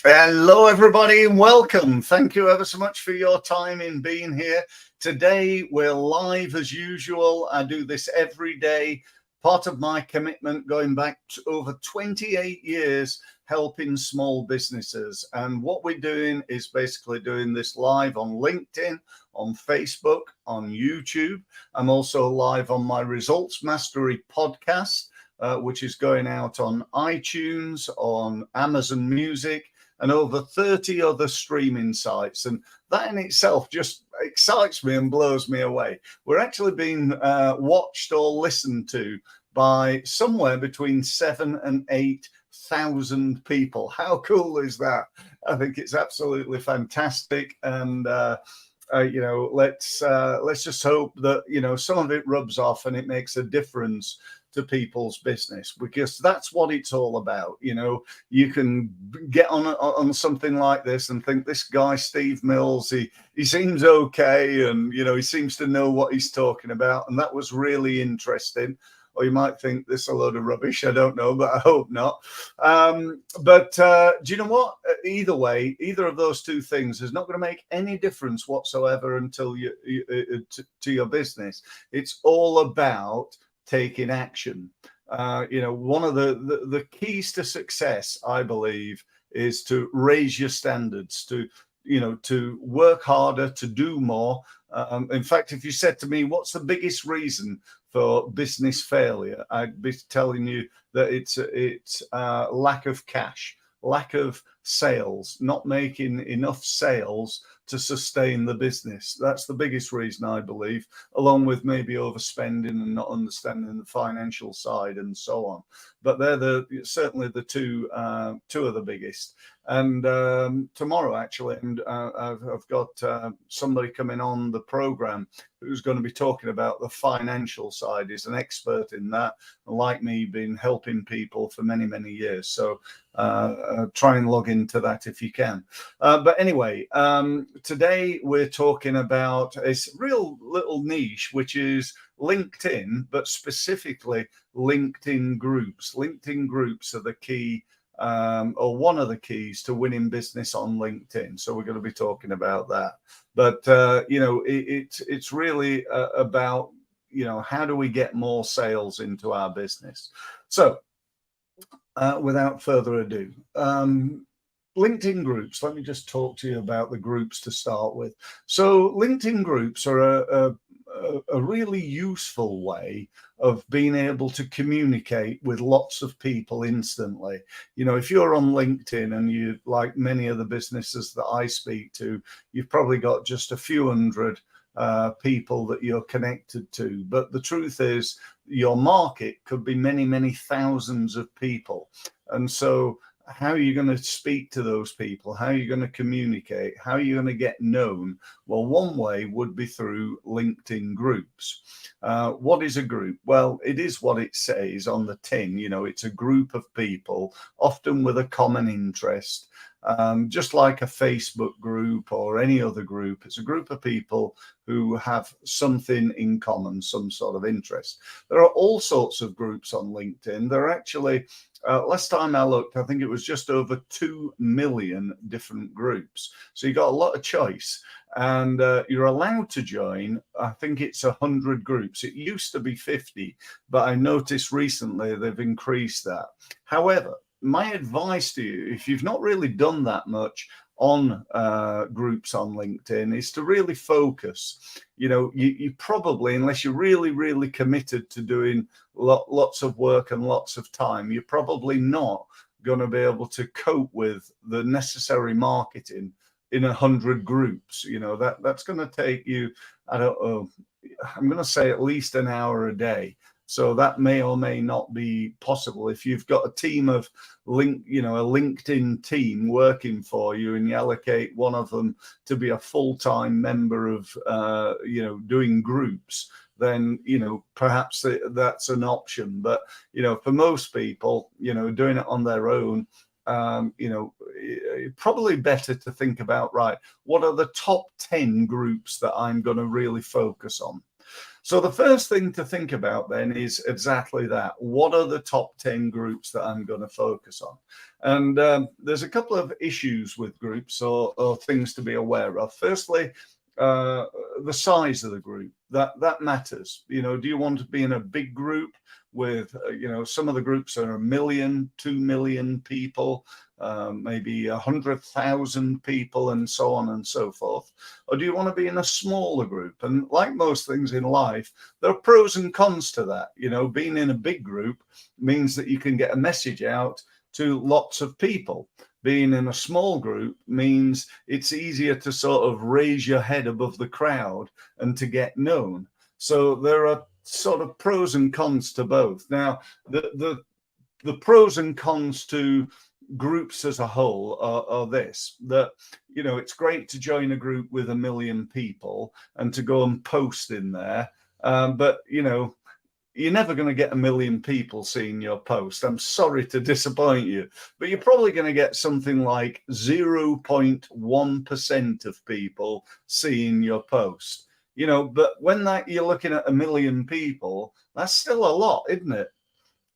Hello, everybody, and welcome. Thank you ever so much for your time in being here. Today, we're live as usual. I do this every day. Part of my commitment going back to over 28 years helping small businesses. And what we're doing is basically doing this live on LinkedIn, on Facebook, on YouTube. I'm also live on my Results Mastery podcast, which is going out on iTunes, on Amazon Music, and over 30 other streaming sites. And that in itself just excites me and blows me away. We're actually being watched or listened to by somewhere between 7,000 and 8,000 people. How cool is that? I think it's absolutely fantastic. And let's just hope that some of it rubs off and it makes a difference to people's business, because that's what it's all about. You can get on something like this and think, this guy Steve Mills, he seems okay, and he seems to know what he's talking about, and that was really interesting. Or you might think this is a load of rubbish. I don't know, but I hope not. But do you know what? Either way, either of those two things is not going to make any difference whatsoever until to your business. It's all about taking action. One of the keys to success, I believe, is to raise your standards, to work harder, to do more. In fact, if you said to me, what's the biggest reason for business failure, I'd be telling you that it's lack of cash, lack of sales, not making enough sales to sustain the business. That's the biggest reason, I believe, along with maybe overspending and not understanding the financial side and so on. But they're certainly the two of the biggest. And tomorrow, actually, and I've got somebody coming on the program who's going to be talking about the financial side. He's an expert in that, and like me, been helping people for many, many years. So try and log into that if you can. But anyway, today we're talking about a real little niche, which is LinkedIn, but specifically LinkedIn groups. LinkedIn groups are the key, or one of the keys to winning business on LinkedIn. So we're going to be talking about that. But it's really about how do we get more sales into our business. So without further ado, LinkedIn groups. Let me just talk to you about the groups to start with. So LinkedIn groups are a really useful way of being able to communicate with lots of people instantly. If you're on LinkedIn and you, like many of the businesses that I speak to, you've probably got just a few hundred people that you're connected to. But the truth is, your market could be many, many thousands of people. And so how are you going to speak to those people? How are you going to communicate? How are you going to get known? Well, one way would be through LinkedIn groups. What is a group? Well, it is what it says on the tin. It's a group of people, often with a common interest. Just like a Facebook group or any other group, it's a group of people who have something in common, some sort of interest. There are all sorts of groups on LinkedIn. There are actually, last time I looked, I think it was just over 2 million different groups. So you got a lot of choice, and you're allowed to join, I think it's 100 groups. It used to be 50, but I noticed recently they've increased that. However, my advice to you, if you've not really done that much on groups on LinkedIn, is to really focus. You probably, unless you're really, really committed to doing lots of work and lots of time, you're probably not going to be able to cope with the necessary marketing in 100 groups. That's going to take you, I don't know, I'm going to say at least an hour a day. So that may or may not be possible. If you've got a team of a LinkedIn team working for you, and you allocate one of them to be a full-time member of, doing groups, then, perhaps that's an option. But, for most people, doing it on their own, probably better to think about, right, what are the top 10 groups that I'm going to really focus on? So the first thing to think about then is exactly that. What are the top 10 groups that I'm going to focus on? And there's a couple of issues with groups or things to be aware of. Firstly, the size of the group, that matters. Do you want to be in a big group with, some of the groups are 1 million, 2 million people, maybe 100,000 people, and so on and so forth? Or do you want to be in a smaller group? And like most things in life, there are pros and cons to that. Being in a big group means that you can get a message out to lots of people. Being in a small group means it's easier to sort of raise your head above the crowd and to get known. So there are sort of pros and cons to both. Now, the pros and cons to groups as a whole are this, that it's great to join a group with 1 million people and to go and post in there, but you're never going to get 1 million people seeing your post. I'm sorry to disappoint you, but you're probably going to get something like 0.1% of people seeing your post. But when you're looking at 1 million people, that's still a lot, isn't it?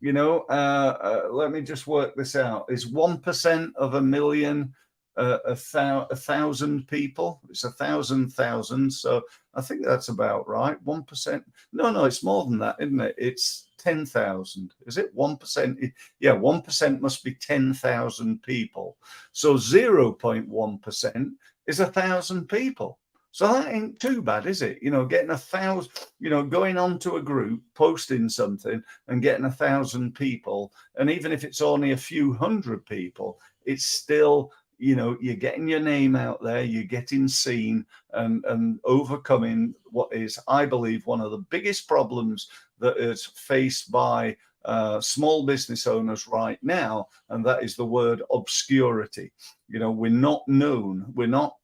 Let me just work this out. Is 1% of 1 million 1,000 people? It's 1,000,000. So I think that's about right. 1%. No, it's more than that, isn't it? It's 10,000. Is it 1%? Yeah, 1% must be 10,000 people. So 0.1% is 1,000 people. So that ain't too bad, is it? Getting 1,000, going onto a group, posting something and getting 1,000 people. And even if it's only a few hundred people, it's still, you're getting your name out there, you're getting seen, and overcoming what is, I believe, one of the biggest problems that is faced by small business owners right now, and that is the word obscurity. We're not known. We're not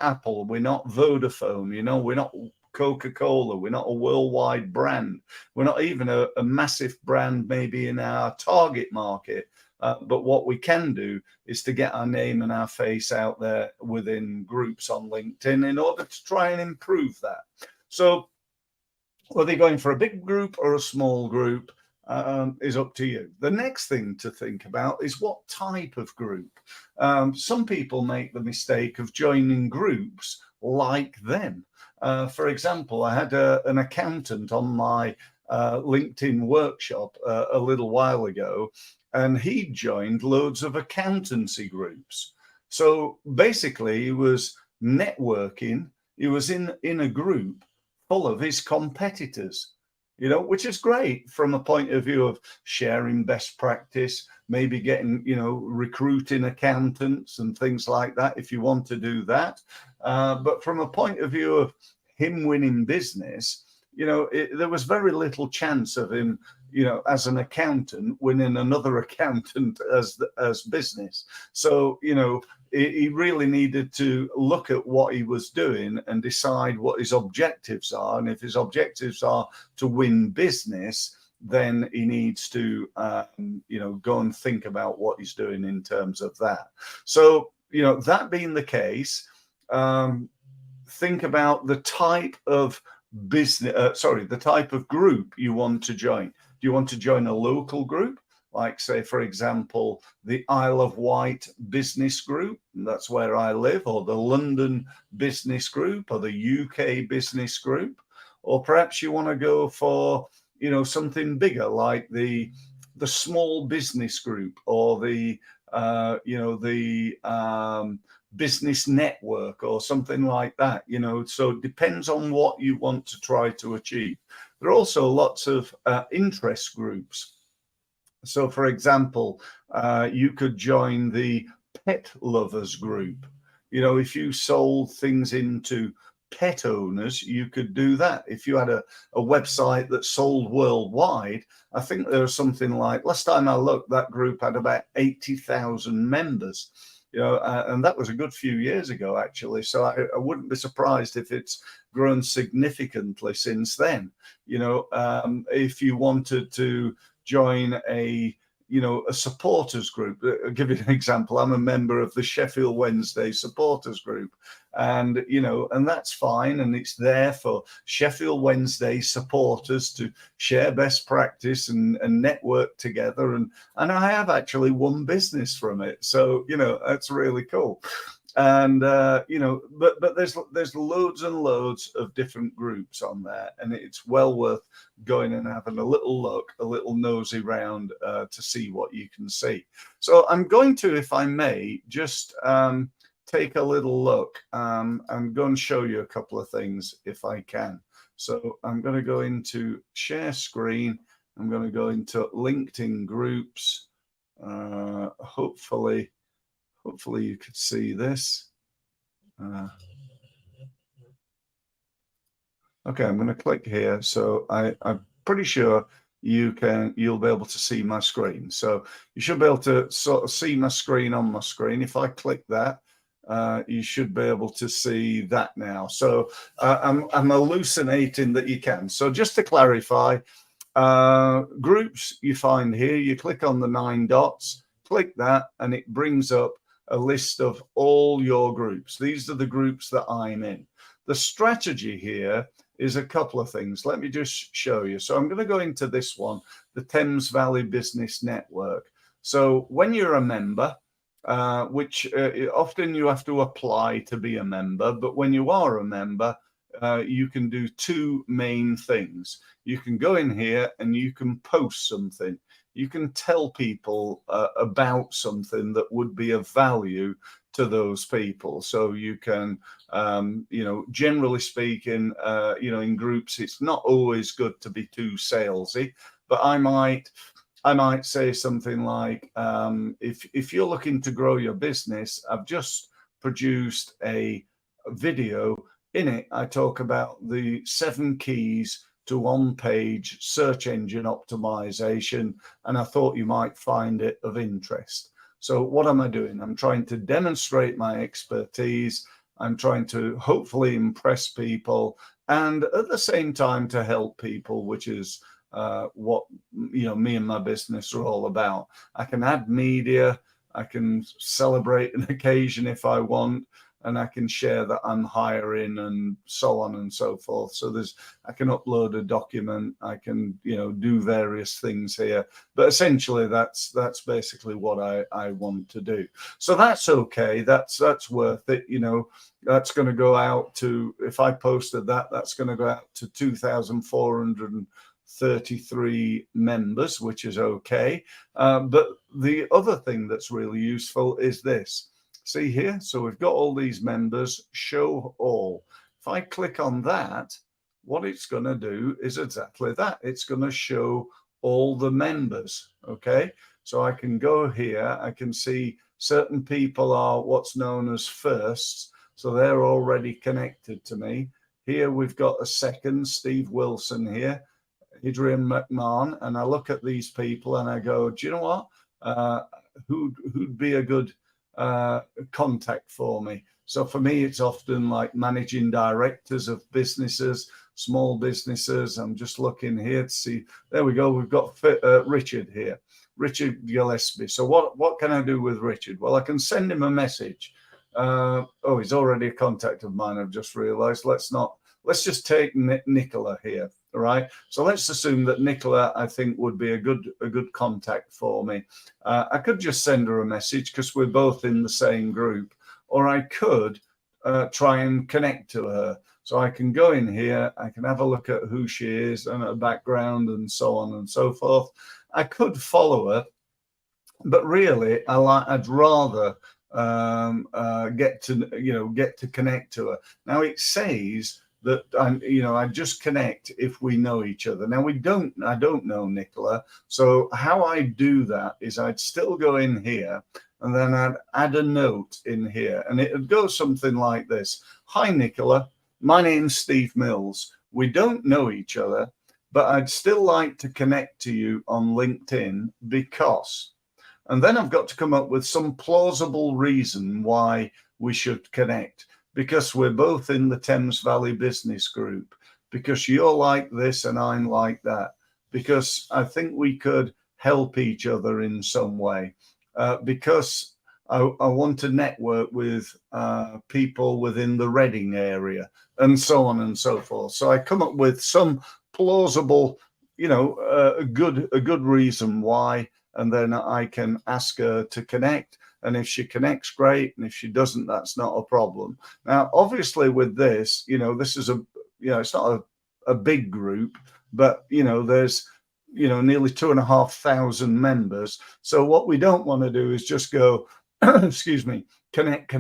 Apple. We're not Vodafone. We're not Coca-Cola. We're not a worldwide brand. We're not even a massive brand maybe in our target market. But what we can do is to get our name and our face out there within groups on LinkedIn in order to try and improve that. So whether you're going for a big group or a small group is up to you. The next thing to think about is what type of group. Some people make the mistake of joining groups like them. For example, I had an accountant on my LinkedIn workshop a little while ago, and he joined loads of accountancy groups. So basically, he was networking. He was in a group full of his competitors, which is great from a point of view of sharing best practice, maybe getting, recruiting accountants and things like that, if you want to do that. But from a point of view of him winning business, there was very little chance of him, as an accountant, winning another accountant as business. So, he really needed to look at what he was doing and decide what his objectives are. And if his objectives are to win business, then he needs to, go and think about what he's doing in terms of that. So, that being the case, think about the type of the type of group you want to join. Do you want to join a local group? Like, say, for example, the Isle of Wight business group, that's where I live, or the London business group, or the UK business group? Or perhaps you want to go for, something bigger, like the small business group, or the business network, or something like that. So it depends on what you want to try to achieve. There are also lots of interest groups. So, for example, you could join the pet lovers group. If you sold things into pet owners, you could do that. If you had a website that sold worldwide, I think there was something like, last time I looked, that group had about 80,000 members. And that was a good few years ago, actually. So I wouldn't be surprised if it's grown significantly since then. If you wanted to join a a supporters group. I'll give you an example. I'm a member of the Sheffield Wednesday supporters group, and and that's fine, and it's there for Sheffield Wednesday supporters to share best practice and network together, and I have actually won business from it, so that's really cool. And but there's loads and loads of different groups on there, and it's well worth going and having a little look, a little nosy round to see what you can see. So I'm going to, if I may, just take a little look and go and show you a couple of things if I can. So I'm going to go into share screen. I'm going to go into LinkedIn groups. Hopefully you could see this. Okay, I'm going to click here. So I'm pretty sure you'll be able to see my screen. So you should be able to sort of see my screen on my screen. If I click that, you should be able to see that now. So I'm hallucinating that you can. So just to clarify, groups you find here, you click on the 9 dots, click that, and it brings up a list of all your groups. These are the groups that I'm in. The strategy here is a couple of things. Let me just show you. So I'm going to go into this one, the Thames Valley Business Network. So when you're a member, which often you have to apply to be a member, but when you are a member, you can do two main things. You can go in here and you can post something. You can tell people about something that would be of value to those people. So you can, generally speaking, in groups, it's not always good to be too salesy, but I might say something like, if you're looking to grow your business, I've just produced a video. In it, I talk about the 7 keys to on-page search engine optimization, and I thought you might find it of interest. So what am I doing? I'm trying to demonstrate my expertise. I'm trying to hopefully impress people, and at the same time to help people, which is what me and my business are all about. I can add media, I can celebrate an occasion if I want, and I can share that I'm hiring and so on and so forth. So I can upload a document, I can, do various things here, but essentially that's basically what I want to do. So that's okay. That's worth it. That's going to go out to, if I posted that, that's going to go out to 2,433 members, which is okay. But the other thing that's really useful is this. See here, so we've got all these members, show all. If I click on that, what it's going to do is exactly that. It's going to show all the members, okay? So I can go here, I can see certain people are what's known as firsts, so they're already connected to me. Here we've got a second, Steve Wilson here, Adrian McMahon, and I look at these people and I go, do you know what? Who'd be a good contact for me? So for me, it's often like managing directors of businesses, small businesses. I'm just looking here to see. There we go. We've got Richard here, Richard Gillespie. So what can I do with Richard? Well, I can send him a message. Oh, he's already a contact of mine, I've just realized. Let's just take Nicola here. All right. So let's assume that Nicola, I think, would be a good contact for me. I could just send her a message because we're both in the same group, or I could try and connect to her. So I can go in here, I can have a look at who she is and her background and so on and so forth. I could follow her, but really, I'd rather get to connect to her. Now it says that I just connect if we know each other. Now I don't know Nicola. So how I do that is I'd still go in here and then I'd add a note in here, and it would go something like this. Hi, Nicola. My name's Steve Mills. We don't know each other, but I'd still like to connect to you on LinkedIn because, and then I've got to come up with some plausible reason why we should connect. Because we're both in the Thames Valley Business Group, because you're like this and I'm like that, because I think we could help each other in some way, because I want to network with people within the Reading area and so on and so forth. So I come up with some plausible, a good reason why, and then I can ask her to connect. And if she connects, great. And if she doesn't, that's not a problem. Now, obviously, with this, this is it's not a big group, but there's nearly 2,500 members. So what we don't want to do is just go, excuse me, connect,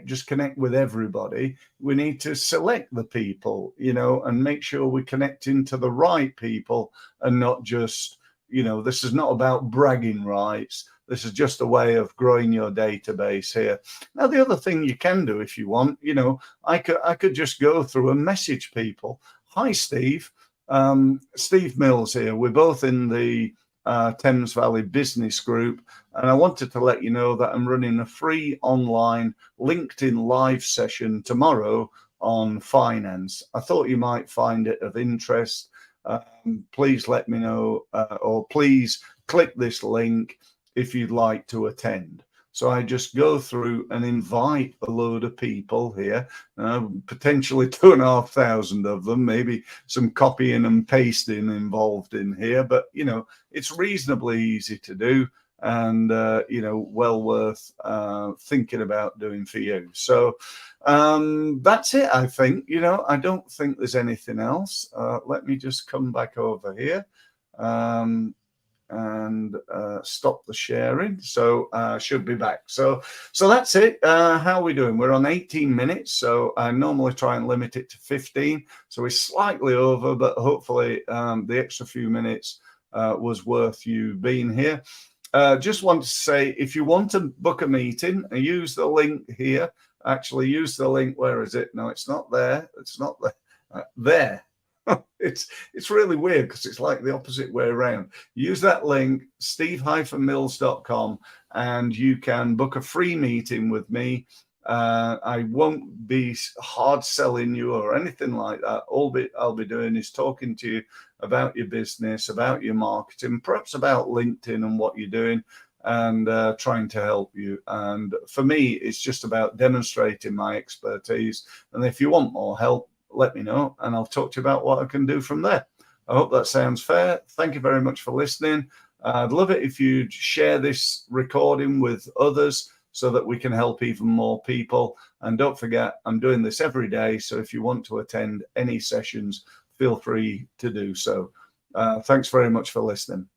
just connect with everybody. We need to select the people, and make sure we connect into the right people, and not just, this is not about bragging rights. This is just a way of growing your database here. Now, the other thing you can do if you want, I could just go through and message people. Hi, Steve. Steve Mills here. We're both in the Thames Valley Business Group, and I wanted to let you know that I'm running a free online LinkedIn live session tomorrow on finance. I thought you might find it of interest. Please let me know, or please click this link if you'd like to attend. So I just go through and invite a load of people here, potentially 2,500 of them, maybe some copying and pasting involved in here, but it's reasonably easy to do, and well worth thinking about doing for you. So that's it, I think. I don't think there's anything else. Let me just come back over here. And stop the sharing. So should be back. So that's it. How are we doing? We're on 18 minutes. So I normally try and limit it to 15. So we're slightly over, but hopefully the extra few minutes was worth you being here. Just want to say, if you want to book a meeting, use the link here. Actually, use the link. Where is it? No, it's not there. It's not there. There. It's really weird because it's like the opposite way around. Use that link, steve-mills.com, and you can book a free meeting with me. I won't be hard selling you or anything like that. All I'll be doing is talking to you about your business, about your marketing, perhaps about LinkedIn and what you're doing, and trying to help you. And for me, it's just about demonstrating my expertise. And if you want more help, let me know, and I'll talk to you about what I can do from there. I hope that sounds fair. Thank you very much for listening. I'd love it if you'd share this recording with others so that we can help even more people. And don't forget, I'm doing this every day. So if you want to attend any sessions, feel free to do so. Thanks very much for listening.